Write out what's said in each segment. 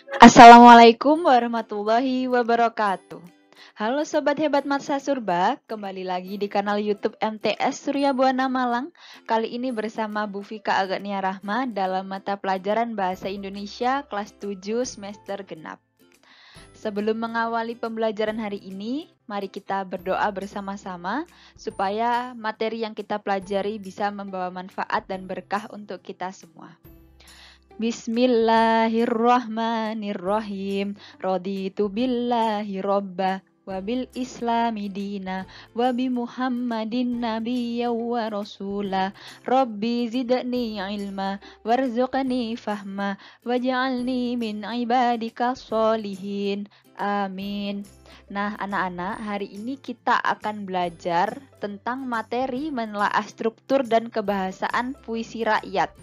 Assalamualaikum warahmatullahi wabarakatuh. Halo Sobat Hebat Masa Surba, kembali lagi di kanal YouTube MTS Surya Buana Malang. Kali ini bersama Bu Fika Agania Rahma dalam mata pelajaran Bahasa Indonesia kelas 7 semester genap. Sebelum mengawali pembelajaran hari ini, mari kita berdoa bersama-sama supaya materi yang kita pelajari bisa membawa manfaat dan berkah untuk kita semua. Bismillahirrahmanirrahim. Raditu billahi robba wabil islami dina wabi muhammadin nabiyya wa rasula rabbi zidni ilma warzuqni fahma waj'alni min ibadika sholihin amin. Nah anak-anak, hari ini kita akan belajar tentang materi menelaah struktur dan kebahasaan puisi rakyat.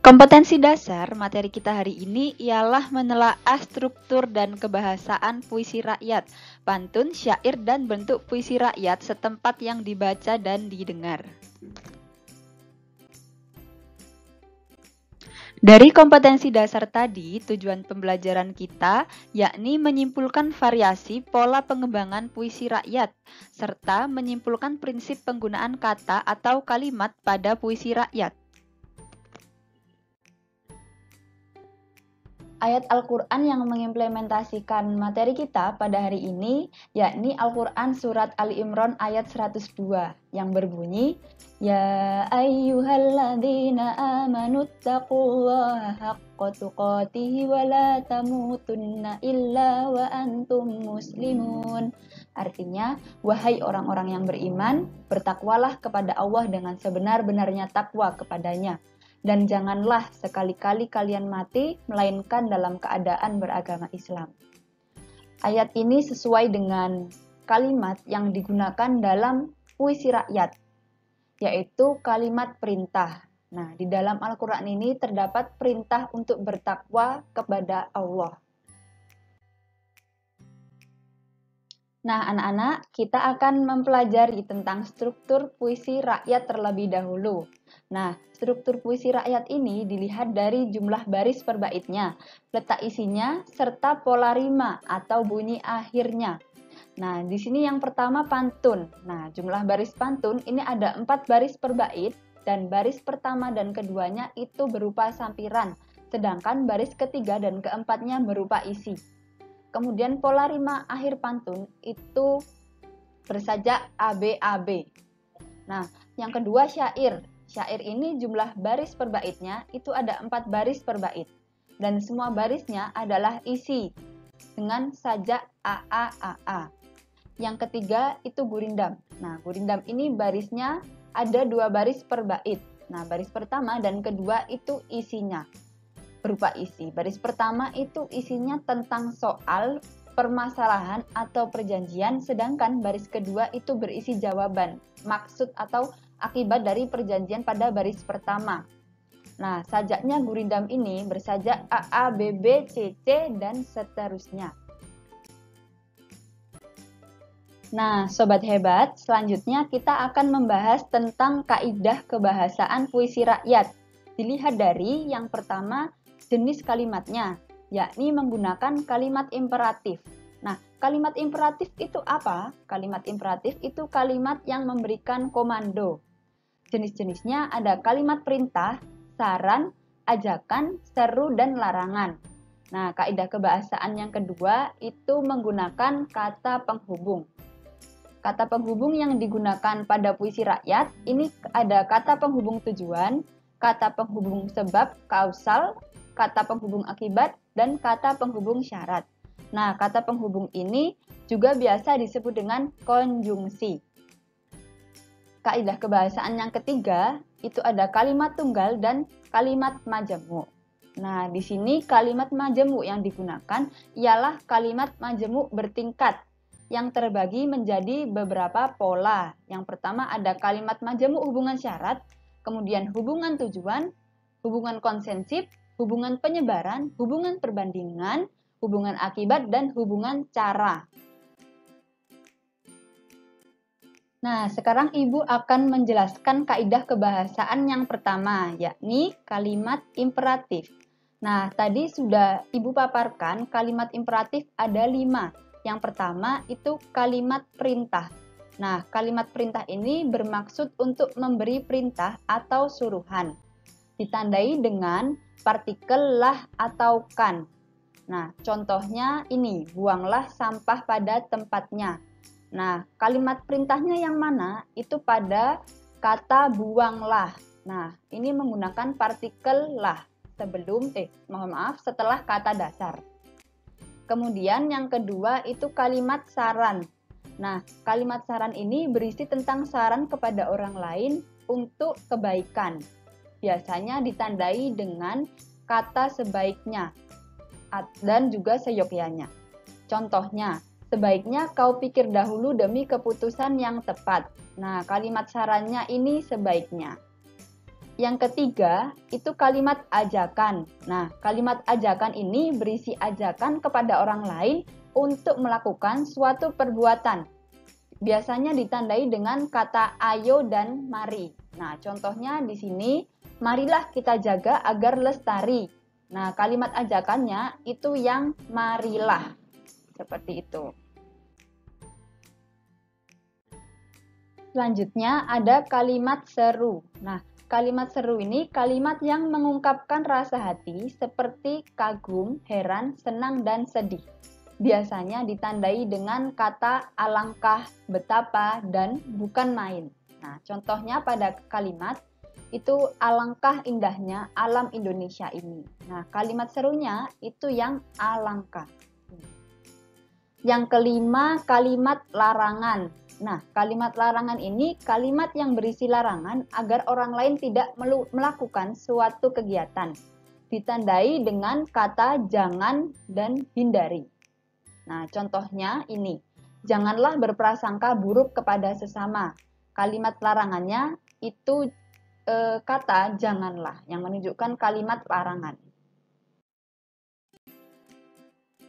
Kompetensi dasar materi kita hari ini ialah menelaah struktur dan kebahasaan puisi rakyat, pantun, syair, dan bentuk puisi rakyat setempat yang dibaca dan didengar. Dari kompetensi dasar tadi, tujuan pembelajaran kita yakni menyimpulkan variasi pola pengembangan puisi rakyat, serta menyimpulkan prinsip penggunaan kata atau kalimat pada puisi rakyat. Ayat Al-Quran yang mengimplementasikan materi kita pada hari ini yakni Al-Quran Surat Ali Imran ayat 102 yang berbunyi Ya ayyuhalladzina amanuttaqullaha haqqa tuqatihi wa la tamutunna illa wa antum muslimun. Artinya, wahai orang-orang yang beriman, bertakwalah kepada Allah dengan sebenar-benarnya takwa kepadanya. Dan janganlah sekali-kali kalian mati, melainkan dalam keadaan beragama Islam. Ayat ini sesuai dengan kalimat yang digunakan dalam puisi rakyat, yaitu kalimat perintah. Nah, di dalam Al-Quran ini terdapat perintah untuk bertakwa kepada Allah. Nah, anak-anak, kita akan mempelajari tentang struktur puisi rakyat terlebih dahulu. Nah, struktur puisi rakyat ini dilihat dari jumlah baris per baitnya, letak isinya, serta pola rima atau bunyi akhirnya. Nah, di sini yang pertama pantun. Nah, jumlah baris pantun ini ada 4 baris per bait, dan baris pertama dan keduanya itu berupa sampiran, sedangkan baris ketiga dan keempatnya berupa isi. Kemudian pola rima akhir pantun itu bersajak ABAB. Nah, yang kedua syair. Syair ini jumlah baris per baitnya itu ada 4 baris per bait. Dan semua barisnya adalah isi dengan sajak AAAA. Yang ketiga itu gurindam. Nah, gurindam ini barisnya ada 2 baris per bait. Nah, baris pertama dan kedua itu isinya berupa isi. Baris pertama itu isinya tentang soal, permasalahan atau perjanjian, sedangkan baris kedua itu berisi jawaban, maksud atau akibat dari perjanjian pada baris pertama. Nah, sajaknya gurindam ini bersajak A, A, B, B, C, C, dan seterusnya. Nah, Sobat Hebat, selanjutnya kita akan membahas tentang kaidah kebahasaan puisi rakyat. Dilihat dari yang pertama, jenis kalimatnya, yakni menggunakan kalimat imperatif. Nah, kalimat imperatif itu apa? Kalimat imperatif itu kalimat yang memberikan komando. Jenis-jenisnya ada kalimat perintah, saran, ajakan, seru, dan larangan. Nah, kaidah kebahasaan yang kedua itu menggunakan kata penghubung. Kata penghubung yang digunakan pada puisi rakyat, ini ada kata penghubung tujuan, kata penghubung sebab, kausal, kata penghubung akibat, dan kata penghubung syarat. Nah, kata penghubung ini juga biasa disebut dengan konjungsi. Kaidah kebahasaan yang ketiga, itu ada kalimat tunggal dan kalimat majemuk. Nah, di sini kalimat majemuk yang digunakan ialah kalimat majemuk bertingkat yang terbagi menjadi beberapa pola. Yang pertama ada kalimat majemuk hubungan syarat, kemudian hubungan tujuan, hubungan konsensif, hubungan penyebaran, hubungan perbandingan, hubungan akibat, dan hubungan cara. Nah, sekarang Ibu akan menjelaskan kaidah kebahasaan yang pertama, yakni kalimat imperatif. Nah, tadi sudah Ibu paparkan kalimat imperatif ada 5. Yang pertama itu kalimat perintah. Nah, kalimat perintah ini bermaksud untuk memberi perintah atau suruhan. Ditandai dengan partikel lah atau kan. Nah, contohnya ini, buanglah sampah pada tempatnya. Nah, kalimat perintahnya yang mana? Itu pada kata buanglah. Nah, ini menggunakan partikel lah setelah kata dasar. Kemudian yang kedua itu kalimat saran. Nah, kalimat saran ini berisi tentang saran kepada orang lain untuk kebaikan. Biasanya ditandai dengan kata sebaiknya dan juga seyogyanya. Contohnya, sebaiknya kau pikir dahulu demi keputusan yang tepat. Nah, kalimat sarannya ini sebaiknya. Yang ketiga, itu kalimat ajakan. Nah, kalimat ajakan ini berisi ajakan kepada orang lain untuk melakukan suatu perbuatan. Biasanya ditandai dengan kata ayo dan mari. Nah, contohnya di sini, marilah kita jaga agar lestari. Nah, kalimat ajakannya itu yang marilah. Seperti itu. Selanjutnya ada kalimat seru. Nah, kalimat seru ini kalimat yang mengungkapkan rasa hati seperti kagum, heran, senang, dan sedih. Biasanya ditandai dengan kata alangkah, betapa, dan bukan main. Nah, contohnya pada kalimat itu alangkah indahnya alam Indonesia ini. Nah, kalimat serunya itu yang alangkah. Yang kelima, kalimat larangan. Nah, kalimat larangan ini kalimat yang berisi larangan agar orang lain tidak melakukan suatu kegiatan. Ditandai dengan kata jangan dan hindari. Nah, contohnya ini, janganlah berprasangka buruk kepada sesama. Kalimat larangannya itu kata janganlah yang menunjukkan kalimat larangan.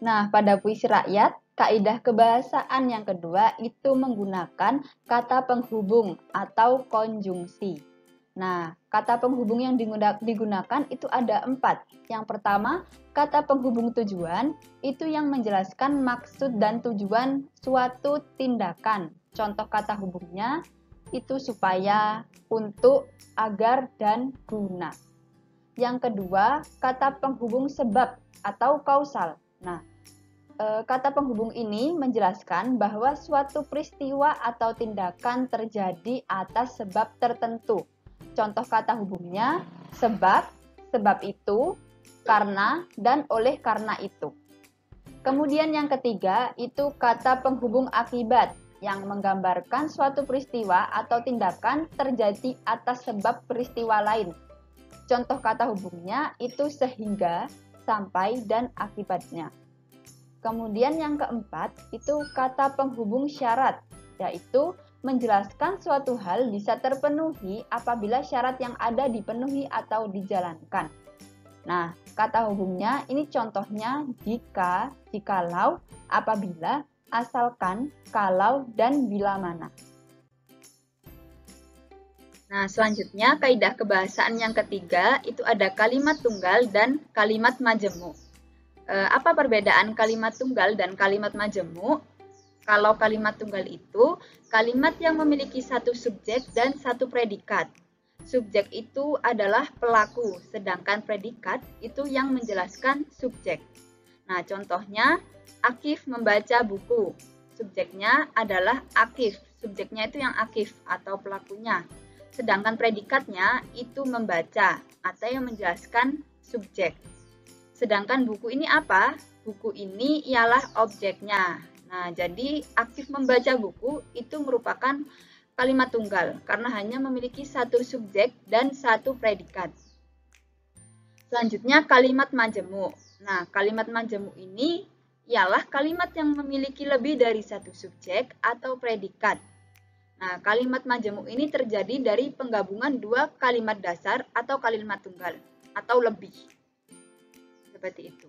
Nah, pada puisi rakyat, kaidah kebahasaan yang kedua itu menggunakan kata penghubung atau konjungsi. Nah, kata penghubung yang digunakan itu ada 4. Yang pertama, kata penghubung tujuan itu yang menjelaskan maksud dan tujuan suatu tindakan. Contoh kata hubungnya itu supaya, untuk, agar, dan guna. Yang kedua, kata penghubung sebab atau kausal. Nah, kata penghubung ini menjelaskan bahwa suatu peristiwa atau tindakan terjadi atas sebab tertentu. Contoh kata hubungnya sebab, sebab itu, karena, dan oleh karena itu. Kemudian yang ketiga itu kata penghubung akibat yang menggambarkan suatu peristiwa atau tindakan terjadi atas sebab peristiwa lain. Contoh kata hubungnya itu sehingga, sampai, dan akibatnya. Kemudian yang keempat itu kata penghubung syarat, yaitu menjelaskan suatu hal bisa terpenuhi apabila syarat yang ada dipenuhi atau dijalankan. Nah, kata hubungnya ini contohnya jika, jikalau, apabila, asalkan, kalau, dan bila mana. Nah, selanjutnya kaidah kebahasaan yang ketiga itu ada kalimat tunggal dan kalimat majemuk. Apa perbedaan kalimat tunggal dan kalimat majemuk? Kalau kalimat tunggal itu kalimat yang memiliki satu subjek dan satu predikat. Subjek itu adalah pelaku, sedangkan predikat itu yang menjelaskan subjek. Nah, contohnya Akif membaca buku. Subjeknya adalah Akif, subjeknya itu yang Akif atau pelakunya. Sedangkan predikatnya itu membaca atau yang menjelaskan subjek. Sedangkan buku ini apa? Buku ini ialah objeknya. Nah, jadi Akif membaca buku itu merupakan kalimat tunggal karena hanya memiliki satu subjek dan satu predikat. Selanjutnya kalimat majemuk. Nah, kalimat majemuk ini ialah kalimat yang memiliki lebih dari satu subjek atau predikat. Nah, kalimat majemuk ini terjadi dari penggabungan dua kalimat dasar atau kalimat tunggal atau lebih. Seperti itu.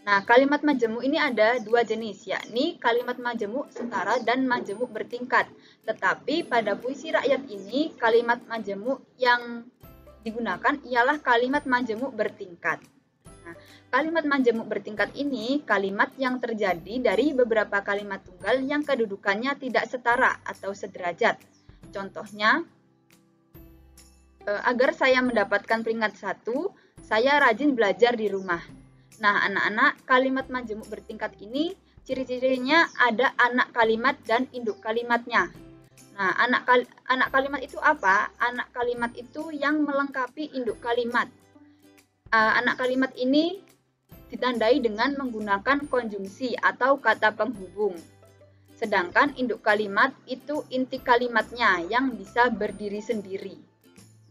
Nah, kalimat majemuk ini ada dua jenis, yakni kalimat majemuk setara dan majemuk bertingkat. Tetapi pada puisi rakyat ini, kalimat majemuk yang digunakan ialah kalimat majemuk bertingkat. Nah, kalimat majemuk bertingkat ini kalimat yang terjadi dari beberapa kalimat tunggal yang kedudukannya tidak setara atau sederajat. Contohnya, agar saya mendapatkan peringkat 1, saya rajin belajar di rumah. Nah, anak-anak, kalimat majemuk bertingkat ini ciri-cirinya ada anak kalimat dan induk kalimatnya. Nah, anak kalimat itu apa? Anak kalimat itu yang melengkapi induk kalimat. Anak kalimat ini ditandai dengan menggunakan konjungsi atau kata penghubung. Sedangkan induk kalimat itu inti kalimatnya yang bisa berdiri sendiri.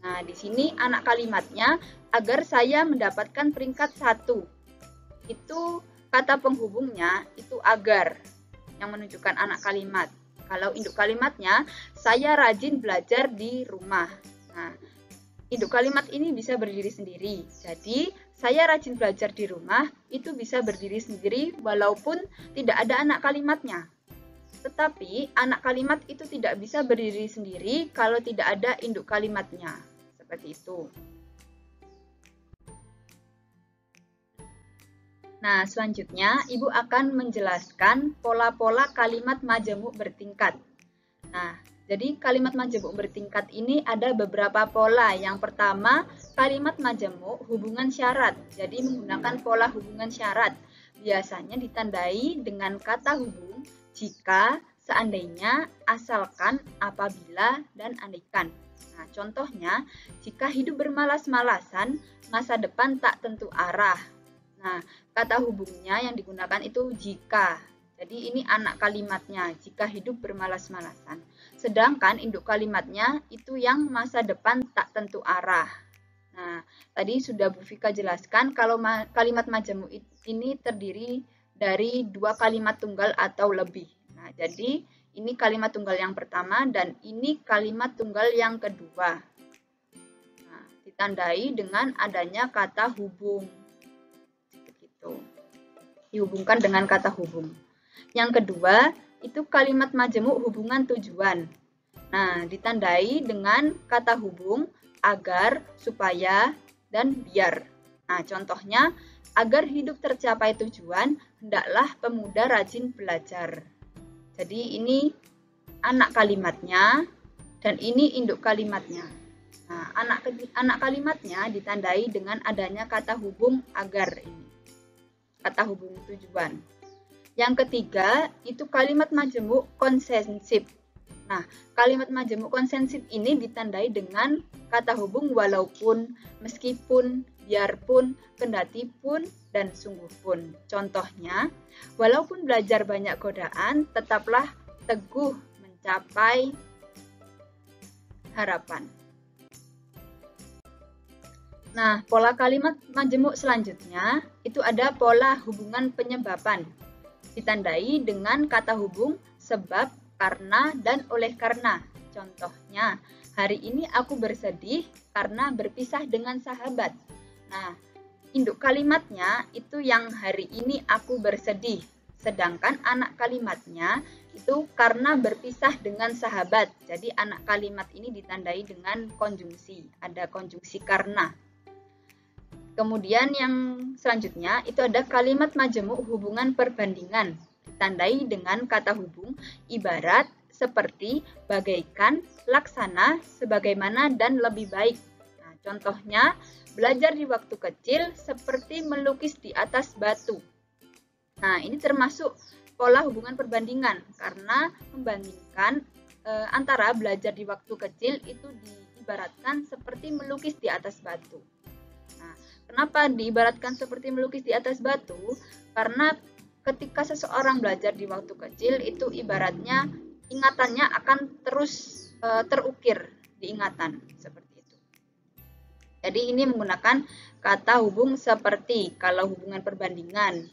Nah, di sini anak kalimatnya agar saya mendapatkan peringkat 1. Itu kata penghubungnya itu agar yang menunjukkan anak kalimat. Kalau induk kalimatnya saya rajin belajar di rumah. Nah, induk kalimat ini bisa berdiri sendiri. Jadi, saya rajin belajar di rumah itu bisa berdiri sendiri walaupun tidak ada anak kalimatnya. Tetapi, anak kalimat itu tidak bisa berdiri sendiri kalau tidak ada induk kalimatnya. Seperti itu. Nah, selanjutnya Ibu akan menjelaskan pola-pola kalimat majemuk bertingkat. Nah, jadi kalimat majemuk bertingkat ini ada beberapa pola. Yang pertama, kalimat majemuk hubungan syarat. Jadi menggunakan pola hubungan syarat. Biasanya ditandai dengan kata hubung jika, seandainya, asalkan, apabila, dan andaikan. Nah, contohnya, jika hidup bermalas-malasan, masa depan tak tentu arah. Nah, kata hubungnya yang digunakan itu jika. Jadi ini anak kalimatnya, jika hidup bermalas-malasan. Sedangkan induk kalimatnya itu yang masa depan tak tentu arah. Nah, tadi sudah Bu Vika jelaskan kalau kalimat majemuk ini terdiri dari dua kalimat tunggal atau lebih. Nah, jadi ini kalimat tunggal yang pertama dan ini kalimat tunggal yang kedua. Nah, ditandai dengan adanya kata hubung. Dihubungkan dengan kata hubung. Yang kedua, itu kalimat majemuk hubungan tujuan. Nah, ditandai dengan kata hubung agar, supaya, dan biar. Nah, contohnya, agar hidup tercapai tujuan, hendaklah pemuda rajin belajar. Jadi ini anak kalimatnya dan ini induk kalimatnya. Nah, anak kalimatnya ditandai dengan adanya kata hubung agar ini. Kata hubung tujuan. Yang ketiga, itu kalimat majemuk konsensif. Nah, kalimat majemuk konsensif ini ditandai dengan kata hubung walaupun, meskipun, biarpun, kendati pun, dan sungguh pun. Contohnya, walaupun belajar banyak godaan, tetaplah teguh mencapai harapan. Nah, pola kalimat majemuk selanjutnya itu ada pola hubungan penyebaban. Ditandai dengan kata hubung sebab, karena, dan oleh karena. Contohnya, hari ini aku bersedih karena berpisah dengan sahabat. Nah, induk kalimatnya itu yang hari ini aku bersedih. Sedangkan anak kalimatnya itu karena berpisah dengan sahabat. Jadi anak kalimat ini ditandai dengan konjungsi. Ada konjungsi karena. Kemudian yang selanjutnya itu ada kalimat majemuk hubungan perbandingan. Ditandai dengan kata hubung ibarat, seperti, bagaikan, laksana, sebagaimana, dan lebih baik. Nah, contohnya, belajar di waktu kecil seperti melukis di atas batu. Nah, ini termasuk pola hubungan perbandingan karena membandingkan antara belajar di waktu kecil itu diibaratkan seperti melukis di atas batu. Nah, kenapa diibaratkan seperti melukis di atas batu? Karena ketika seseorang belajar di waktu kecil itu ibaratnya ingatannya akan terus terukir di ingatan seperti itu. Jadi ini menggunakan kata hubung seperti kalau hubungan perbandingan.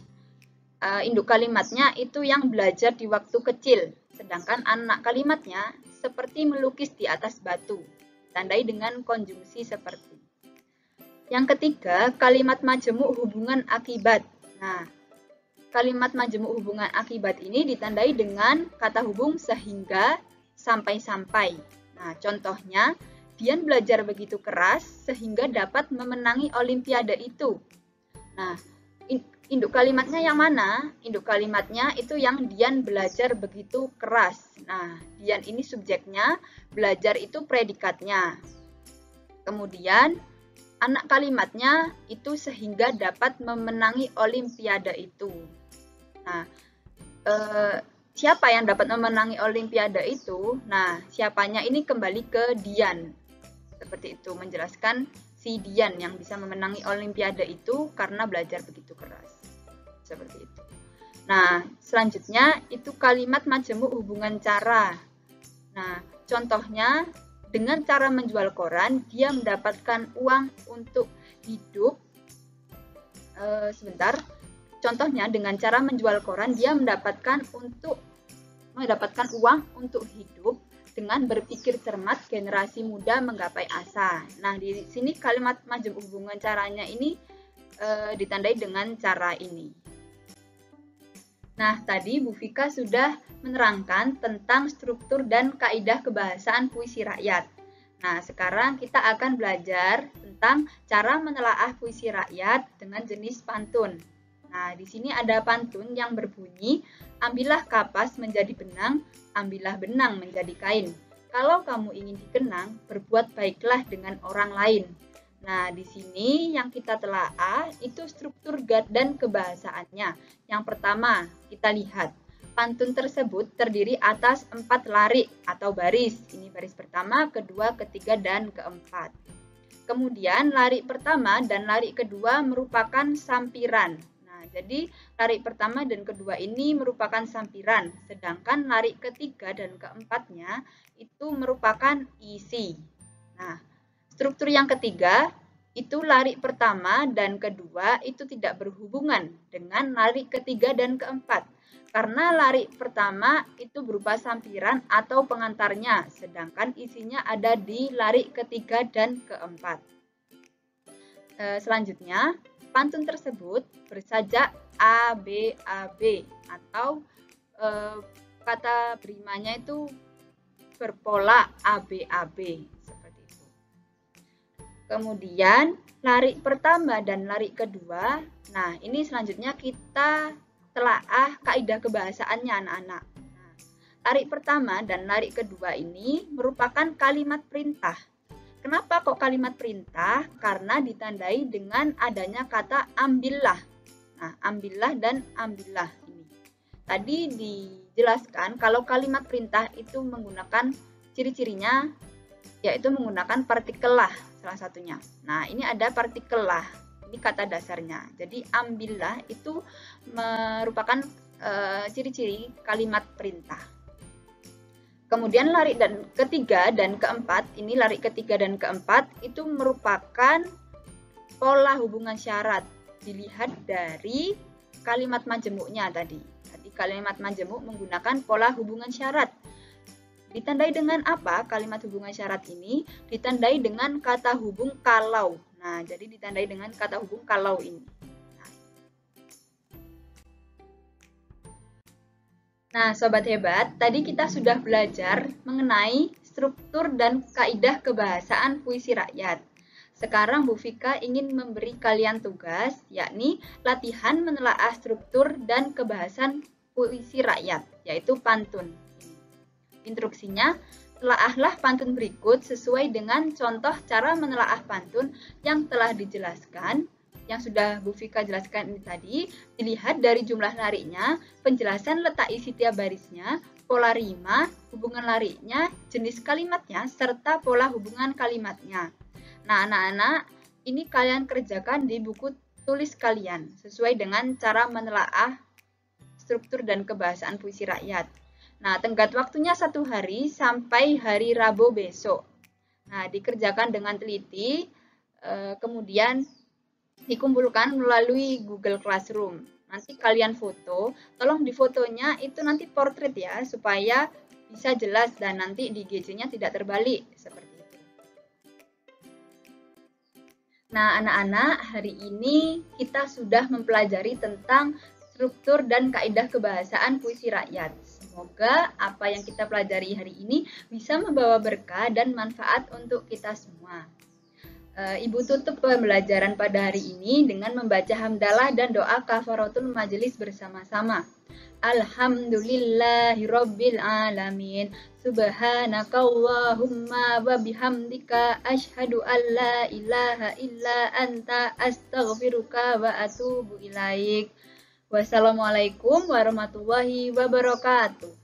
Induk kalimatnya itu yang belajar di waktu kecil, sedangkan anak kalimatnya seperti melukis di atas batu. Tandai dengan konjungsi seperti. Yang ketiga, kalimat majemuk hubungan akibat. Nah, kalimat majemuk hubungan akibat ini ditandai dengan kata hubung sehingga, sampai-sampai. Nah, contohnya, Dian belajar begitu keras sehingga dapat memenangi olimpiade itu. Nah, induk kalimatnya yang mana? Induk kalimatnya itu yang Dian belajar begitu keras. Nah, Dian ini subjeknya, belajar itu predikatnya. Kemudian, anak kalimatnya itu sehingga dapat memenangi olimpiade itu. Nah, siapa yang dapat memenangi olimpiade itu? Nah, siapanya ini kembali ke Dian. Seperti itu, menjelaskan si Dian yang bisa memenangi olimpiade itu karena belajar begitu keras. Seperti itu. Nah, selanjutnya itu kalimat majemuk hubungan cara. Nah, contohnya dengan cara menjual koran, dia mendapatkan uang untuk hidup. Contohnya dengan cara menjual koran, dia mendapatkan uang untuk hidup dengan berpikir cermat generasi muda menggapai asa. Nah, di sini kalimat majemuk hubungan caranya ini ditandai dengan cara ini. Nah, tadi Bu Vika sudah menerangkan tentang struktur dan kaidah kebahasaan puisi rakyat. Nah, sekarang kita akan belajar tentang cara menelaah puisi rakyat dengan jenis pantun. Nah, di sini ada pantun yang berbunyi, ambillah kapas menjadi benang, ambillah benang menjadi kain. Kalau kamu ingin dikenang, berbuat baiklah dengan orang lain. Nah, di sini yang kita telaah itu struktur dan kebahasaannya. Yang pertama, kita lihat. Pantun tersebut terdiri atas 4 larik atau baris. Ini baris pertama, kedua, ketiga, dan keempat. Kemudian, larik pertama dan larik kedua merupakan sampiran. Nah, jadi larik pertama dan kedua ini merupakan sampiran. Sedangkan larik ketiga dan keempatnya itu merupakan isi. Nah, struktur yang ketiga, itu larik pertama dan kedua itu tidak berhubungan dengan larik ketiga dan keempat. Karena larik pertama itu berupa sampiran atau pengantarnya, sedangkan isinya ada di larik ketiga dan keempat. Selanjutnya, pantun tersebut bersajak ABAB atau kata berimanya itu berpola ABAB. Kemudian larik pertama dan larik kedua, nah ini selanjutnya kita telaah kaidah kebahasaannya anak-anak. Nah, larik pertama dan larik kedua ini merupakan kalimat perintah. Kenapa kok kalimat perintah? Karena ditandai dengan adanya kata ambillah. Nah, ambillah dan ambillah ini. Tadi dijelaskan kalau kalimat perintah itu menggunakan ciri-cirinya, yaitu menggunakan partikel lah salah satunya. Nah, ini ada partikel lah, ini kata dasarnya. Jadi ambillah itu merupakan ciri-ciri kalimat perintah. Kemudian larik dan ketiga dan keempat, ini larik ketiga dan keempat itu merupakan pola hubungan syarat. Dilihat dari kalimat majemuknya tadi. Jadi kalimat majemuk menggunakan pola hubungan syarat. Ditandai dengan apa kalimat hubungan syarat ini? Ditandai dengan kata hubung kalau. Nah, jadi ditandai dengan kata hubung kalau ini. Nah, Sobat Hebat, tadi kita sudah belajar mengenai struktur dan kaidah kebahasaan puisi rakyat. Sekarang Bu Vika ingin memberi kalian tugas, yakni latihan menelaah struktur dan kebahasan puisi rakyat, yaitu pantun. Instruksinya, telaahlah pantun berikut sesuai dengan contoh cara menelaah pantun yang telah dijelaskan, yang sudah Bu Vika jelaskan ini tadi. Dilihat dari jumlah lariknya, penjelasan letak isi tiap barisnya, pola rima, hubungan lariknya, jenis kalimatnya, serta pola hubungan kalimatnya. Nah, anak-anak, ini kalian kerjakan di buku tulis kalian, sesuai dengan cara menelaah struktur dan kebahasaan puisi rakyat. Nah, tenggat waktunya 1 hari sampai hari Rabu besok. Nah, dikerjakan dengan teliti, kemudian dikumpulkan melalui Google Classroom. Nanti kalian foto, tolong di fotonya itu nanti portrait ya, supaya bisa jelas dan nanti di GC-nya tidak terbalik, seperti itu. Nah, anak-anak, hari ini kita sudah mempelajari tentang struktur dan kaidah kebahasaan puisi rakyat. Semoga apa yang kita pelajari hari ini bisa membawa berkah dan manfaat untuk kita semua. Ibu tutup pembelajaran pada hari ini dengan membaca hamdalah dan doa kafaratul majelis bersama-sama. Alhamdulillahirabbil alamin. Subhanakallahumma wa bihamdika asyhadu an la ilaha illa anta astaghfiruka wa atubu ilaik. Wassalamualaikum warahmatullahi wabarakatuh.